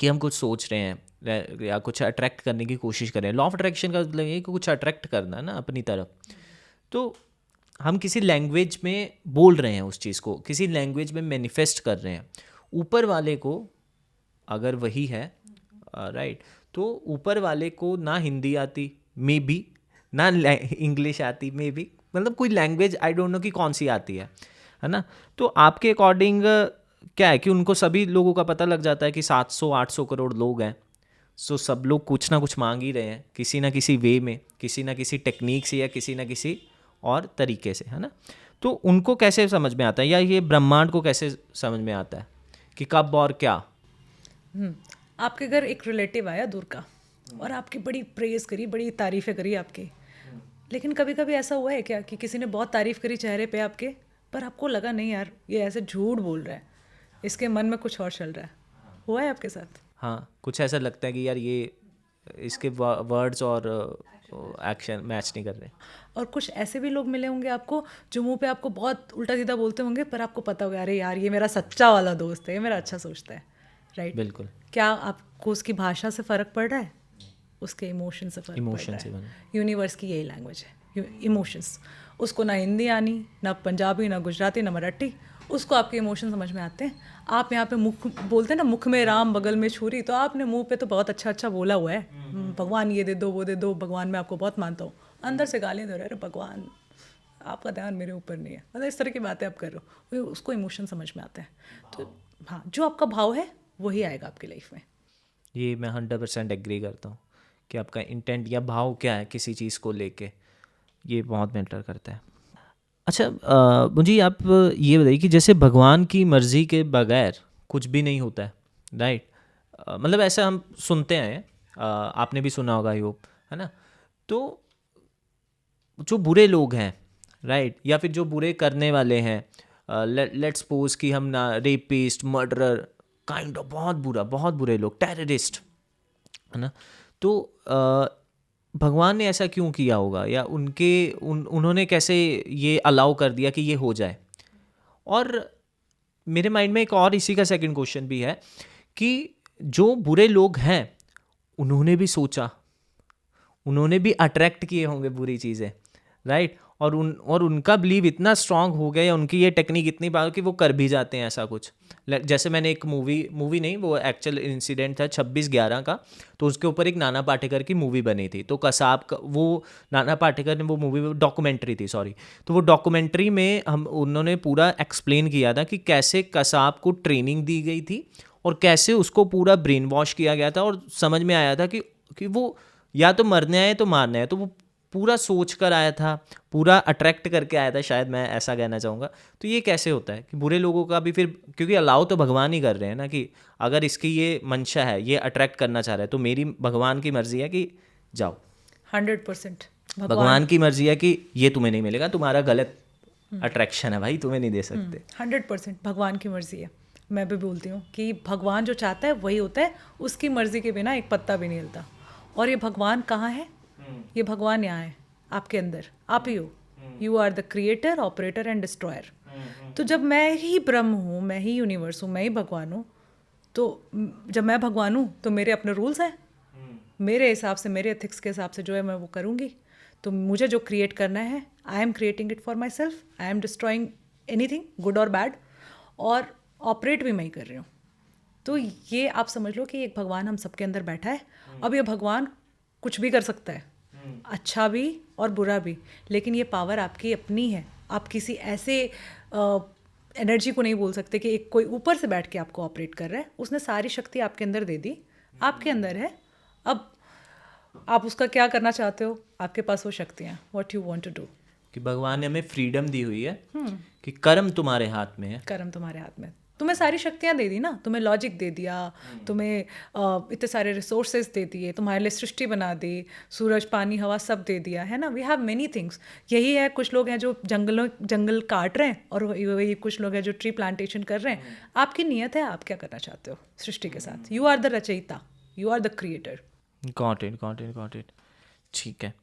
कि हम कुछ सोच रहे हैं या कुछ अट्रैक्ट करने की कोशिश कर रहे हैं। लॉ ऑफ अट्रैक्शन का मतलब ये है कि कुछ अट्रैक्ट करना है ना अपनी तरफ। तो हम किसी लैंग्वेज में बोल रहे हैं उस चीज़ को, किसी लैंग्वेज में मैनिफेस्ट कर रहे हैं। ऊपर वाले को अगर वही है राइट, तो ऊपर वाले को ना हिंदी आती मे बी, ना इंग्लिश आती मे बी, मतलब कोई लैंग्वेज आई डोंट नो कि कौन सी आती है ना। तो आपके अकॉर्डिंग क्या है कि उनको सभी लोगों का पता लग जाता है कि 700-800 करोड़ लोग हैं, सो सब लोग कुछ ना कुछ मांग ही रहे हैं किसी ना किसी वे में, किसी ना किसी टेक्निक से या किसी ना किसी और तरीके से, है ना। तो उनको कैसे समझ में आता है, या ये ब्रह्मांड को कैसे समझ में आता है कि कब और क्या? आपके घर एक रिलेटिव आया दूर का और आपकी बड़ी प्रेज करी, बड़ी तारीफ़ें करी आपकी, लेकिन कभी कभी ऐसा हुआ है क्या कि किसी ने बहुत तारीफ़ करी चेहरे पे आपके, पर आपको लगा नहीं यार ये ऐसे झूठ बोल रहा है, इसके मन में कुछ और चल रहा है? हुआ है आपके साथ? हाँ, कुछ ऐसा लगता है कि यार ये इसके वर्ड्स और एक्शन मैच नहीं कर रहे। और कुछ ऐसे भी लोग मिले होंगे आपको जो मुंह पे आपको बहुत उल्टा सीधा बोलते होंगे, पर आपको पता होगा अरे यार ये मेरा सच्चा वाला दोस्त है, ये मेरा अच्छा सोचता है, राइट? बिल्कुल, क्या आपको उसकी भाषा से फ़र्क पड़ रहा है? उसके इमोशन से फ़र्क पड़ इमोशन रहा से है? बना। यूनिवर्स की यही लैंग्वेज है, इमोशंस। उसको ना हिंदी आनी, ना पंजाबी, ना गुजराती, ना मराठी, उसको आपके इमोशन समझ में आते हैं। आप यहाँ पे मुख बोलते हैं ना, मुख में राम बगल में छुरी, तो आपने मुंह पे तो बहुत अच्छा अच्छा बोला हुआ है, भगवान ये दे दो वो दे दो, भगवान मैं आपको बहुत मानता हूँ, अंदर से गालियाँ दे रहे, अरे भगवान आपका ध्यान मेरे ऊपर नहीं है, मतलब इस तरह की बातें आप कर रहे हो, उसको इमोशन समझ में आता है। तो हाँ, जो आपका भाव है वही आएगा आपकी लाइफ में। ये मैं 100% एग्री करता हूँ कि आपका इंटेंट या भाव क्या है किसी चीज़ को लेके, ये बहुत मैटर करता है। अच्छा, मुझे आप ये बताइए कि जैसे भगवान की मर्ज़ी के बगैर कुछ भी नहीं होता है, राइट? मतलब ऐसा हम सुनते हैं, आपने भी सुना होगा, आई होप, है ना। तो जो बुरे लोग हैं, राइट, या फिर जो बुरे करने वाले हैं, लेट्स सपोज कि हम ना रेपिस्ट, मर्डरर, काइंड ऑफ बहुत बुरे लोग, टेररिस्ट, है ना। तो भगवान ने ऐसा क्यों किया होगा, या उन्होंने कैसे ये अलाउ कर दिया कि ये हो जाए? और मेरे माइंड में एक और इसी का सेकंड क्वेश्चन भी है कि जो बुरे लोग हैं उन्होंने भी सोचा, उन्होंने भी अट्रैक्ट किए होंगे बुरी चीज़ें, राइट, और उनका बिलीव इतना स्ट्रांग हो गया, या उनकी ये टेक्निक इतनी बार कि वो कर भी जाते हैं ऐसा कुछ। जैसे मैंने एक मूवी नहीं, वो एक्चुअल इंसिडेंट था 26/11 का, तो उसके ऊपर एक नाना पाटेकर की मूवी बनी थी। तो कसाब का वो नाना पाटेकर ने वो मूवी, डॉक्यूमेंट्री थी सॉरी, तो वो डॉक्यूमेंट्री में उन्होंने पूरा एक्सप्लेन किया था कि कैसे कसाब को ट्रेनिंग दी गई थी और कैसे उसको पूरा ब्रेन वॉश किया गया था, और समझ में आया था कि वो या तो मरने आए तो मारने आए, तो वो पूरा सोच कर आया था, पूरा अट्रैक्ट करके आया था, शायद मैं ऐसा कहना चाहूँगा। तो ये कैसे होता है कि बुरे लोगों का भी फिर, क्योंकि अलाउ तो भगवान ही कर रहे हैं ना, कि अगर इसकी ये मंशा है, ये अट्रैक्ट करना चाह रहा है, तो मेरी भगवान की मर्जी है कि जाओ, 100% भगवान। भगवान की मर्जी है कि ये तुम्हें नहीं मिलेगा, तुम्हारा गलत अट्रैक्शन है भाई, तुम्हें नहीं दे सकते। 100% भगवान की मर्जी है। मैं भी बोलती हूँ कि भगवान जो चाहता है वही होता है, उसकी मर्जी के बिना एक पत्ता भी नहीं हिलता। और ये भगवान कहाँ है? ये भगवान यहाँ है, आपके अंदर, आप ही हो। You are the creator, operator and destroyer. तो जब मैं ही ब्रह्म हूँ, मैं ही यूनिवर्स हूँ, मैं ही भगवान हूँ, तो जब मैं भगवान हूँ तो मेरे अपने रूल्स हैं, मेरे हिसाब से, मेरे एथिक्स के हिसाब से जो है मैं वो करूँगी। तो मुझे जो क्रिएट करना है, I am creating it for my self, I am destroying anything good और बैड, और ऑपरेट भी मैं ही कर रही हूँ। तो ये आप समझ लो कि एक भगवान हम सबके अंदर बैठा है। अब ये भगवान कुछ भी कर सकता है, अच्छा भी और बुरा भी, लेकिन ये पावर आपकी अपनी है। आप किसी ऐसे एनर्जी को नहीं बोल सकते कि एक कोई ऊपर से बैठ के आपको ऑपरेट कर रहा है। उसने सारी शक्ति आपके अंदर दे दी, आपके अंदर है। अब आप उसका क्या करना चाहते हो, आपके पास वो शक्तियाँ, what you want to do. कि भगवान ने हमें फ्रीडम दी हुई है कि कर्म तुम्हारे हाथ में है। कर्म तुम्हारे हाथ में, तुम्हें सारी शक्तियाँ दे दी ना, तुम्हें लॉजिक दे दिया, तुम्हें इतने सारे रिसोर्सेज दे दिए, तुम्हारे लिए सृष्टि बना दी, सूरज पानी हवा सब दे दिया है ना। We have many things. यही है, कुछ लोग हैं जो जंगल काट रहे हैं, और वही कुछ लोग हैं जो ट्री प्लांटेशन कर रहे हैं। आपकी नीयत है, आप क्या करना चाहते हो सृष्टि के साथ। यू आर द रचयिता, you are the creator. Got it. ठीक है।